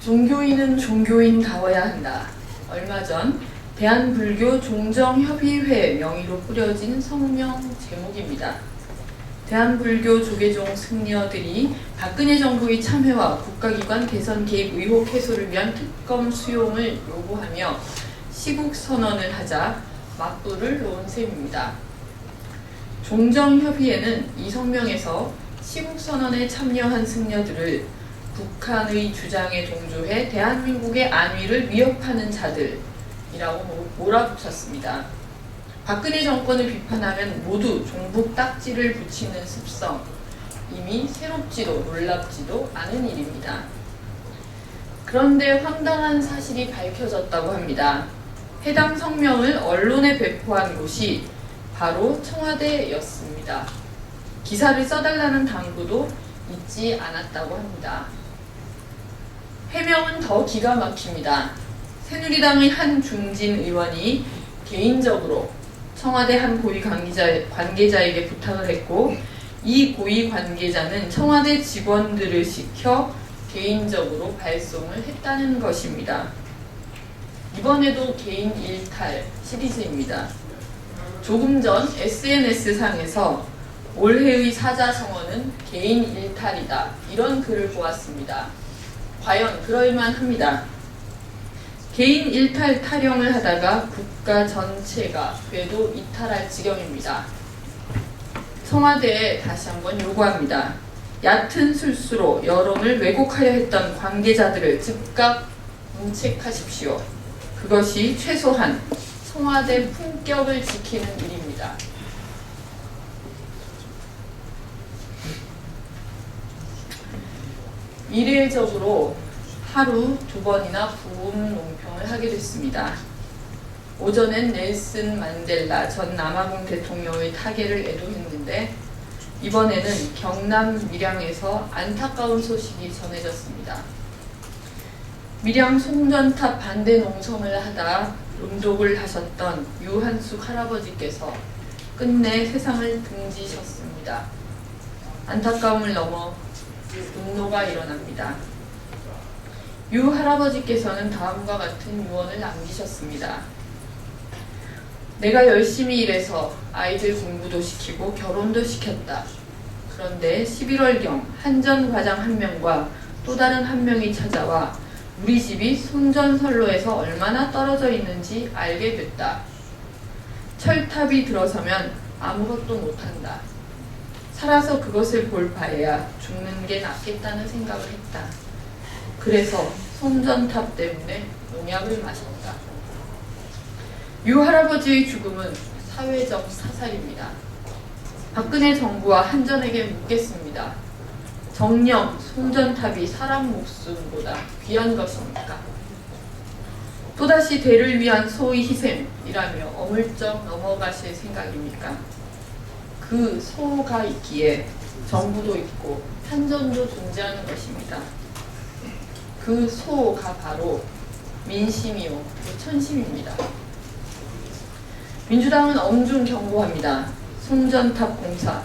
종교인은 종교인다워야 한다. 얼마 전 대한불교 종정협의회 명의로 뿌려진 성명 제목입니다. 대한불교 조계종 승려들이 박근혜 정부의 참여와 국가기관 대선 개입 의혹 해소를 위한 특검 수용을 요구하며 시국선언을 하자 맞불을 놓은 셈입니다. 종정협의회는 이 성명에서 시국선언에 참여한 승려들을 북한의 주장에 동조해 대한민국의 안위를 위협하는 자들이라고 몰아붙였습니다. 박근혜 정권을 비판하면 모두 종북 딱지를 붙이는 습성, 이미 새롭지도 놀랍지도 않은 일입니다. 그런데 황당한 사실이 밝혀졌다고 합니다. 해당 성명을 언론에 배포한 곳이 바로 청와대였습니다. 기사를 써달라는 당부도 잊지 않았다고 합니다. 해명은 더 기가 막힙니다. 새누리당의 한 중진 의원이 개인적으로 청와대 한 고위 관계자에게 부탁을 했고, 이 고위 관계자는 청와대 직원들을 시켜 개인적으로 발송을 했다는 것입니다. 이번에도 개인 일탈 시리즈입니다. 조금 전 SNS상에서 올해의 사자성어는 개인 일탈이다, 이런 글을 보았습니다. 과연 그럴만합니다. 개인 일탈 타령을 하다가 국가 전체가 궤도 이탈할 지경입니다. 청와대에 다시 한번 요구합니다. 얕은 술수로 여론을 왜곡하려 했던 관계자들을 즉각 문책하십시오. 그것이 최소한 청와대 품격을 지키는 일입니다. 이례적으로 하루 2번이나 부음 논평을 하게 됐습니다. 오전엔 넬슨 만델라 전 남아공 대통령의 타계를 애도했는데, 이번에는 경남 밀양에서 안타까운 소식이 전해졌습니다. 밀양 송전탑 반대 농성을 하다 음독을 하셨던 유한숙 할아버지께서 끝내 세상을 등지셨습니다. 안타까움을 넘어 분노가 일어납니다. 유 할아버지께서는 다음과 같은 유언을 남기셨습니다. 내가 열심히 일해서 아이들 공부도 시키고 결혼도 시켰다. 그런데 11월경 한전 과장 1명과 또 다른 1명이 찾아와 우리 집이 송전선로에서 얼마나 떨어져 있는지 알게 됐다. 철탑이 들어서면 아무것도 못한다. 살아서 그것을 볼 바에야 죽는 게 낫겠다는 생각을 했다. 그래서 송전탑 때문에 농약을 마셨다. 유 할아버지의 죽음은 사회적 사살입니다. 박근혜 정부와 한전에게 묻겠습니다. 정녕 송전탑이 사람 목숨보다 귀한 것입니까? 또다시 대를 위한 소의 희생이라며 어물쩍 넘어가실 생각입니까? 그 소가 있기에 정부도 있고 한전도 존재하는 것입니다. 그 소가 바로 민심이요 천심입니다. 민주당은 엄중 경고합니다. 송전탑 공사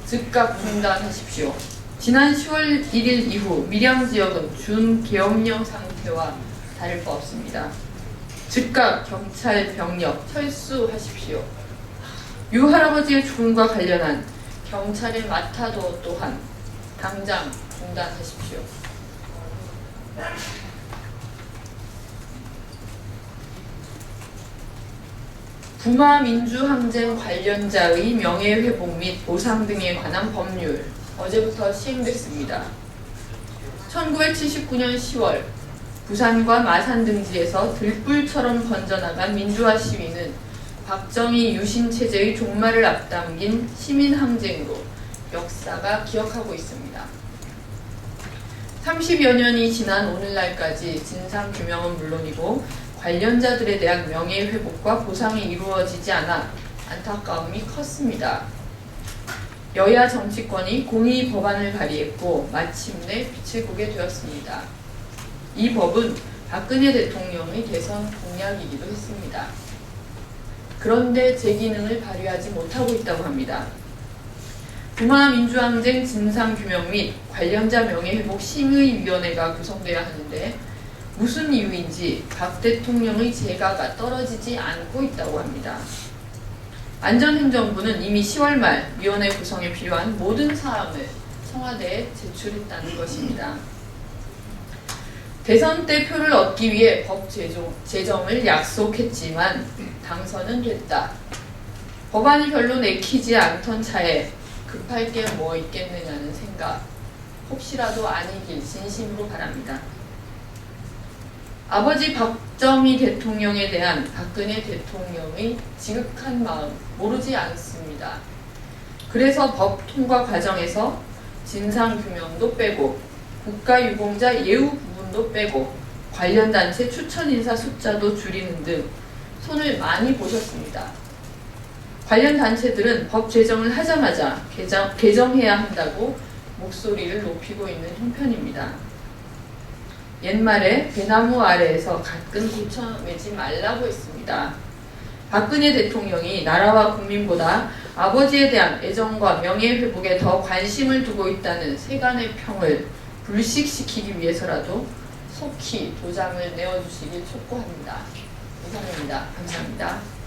즉각 중단하십시오. 지난 10월 1일 이후 밀양 지역은 준계엄령 상태와 다를 바 없습니다. 즉각 경찰 병력 철수하십시오. 유 할아버지의 죽음과 관련한 경찰의 마타도 또한 당장 중단하십시오. 부마 민주항쟁 관련자의 명예회복 및 보상 등에 관한 법률 어제부터 시행됐습니다. 1979년 10월 부산과 마산 등지에서 들불처럼 번져나간 민주화 시위는 박정희 유신체제의 종말을 앞당긴 시민항쟁으로 역사가 기억하고 있습니다. 30여 년이 지난 오늘날까지 진상규명은 물론이고 관련자들에 대한 명예회복과 보상이 이루어지지 않아 안타까움이 컸습니다. 여야 정치권이 공의 법안을 발의했고 마침내 빛을 보게 되었습니다. 이 법은 박근혜 대통령의 대선 공약이기도 했습니다. 그런데 제 기능을 발휘하지 못하고 있다고 합니다. 부마 민주항쟁 진상규명 및 관련자 명예회복 심의위원회가 구성돼야 하는데 무슨 이유인지 박 대통령의 재가가 떨어지지 않고 있다고 합니다. 안전행정부는 이미 10월 말 위원회 구성에 필요한 모든 사항을 청와대에 제출했다는 것입니다. 대선 때 표를 얻기 위해 법 제정을 약속했지만 당선은 됐다. 법안이 별로 내키지 않던 차에 급할 게 뭐 있겠느냐는 생각, 혹시라도 아니길 진심으로 바랍니다. 아버지 박정희 대통령에 대한 박근혜 대통령의 지극한 마음 모르지 않습니다. 그래서 법 통과 과정에서 진상규명도 빼고 국가유공자 예우 부분도 빼고 관련 단체 추천 인사 숫자도 줄이는 등 손을 많이 보셨습니다. 관련 단체들은 법 제정을 하자마자 개정해야 한다고 목소리를 높이고 있는 형편입니다. 옛말에 배나무 아래에서 가끔 고쳐매지 말라고 했습니다. 박근혜 대통령이 나라와 국민보다 아버지에 대한 애정과 명예회복에 더 관심을 두고 있다는 세간의 평을 불식시키기 위해서라도 속히 도장을 내어주시길 촉구합니다. 이상입니다. 감사합니다.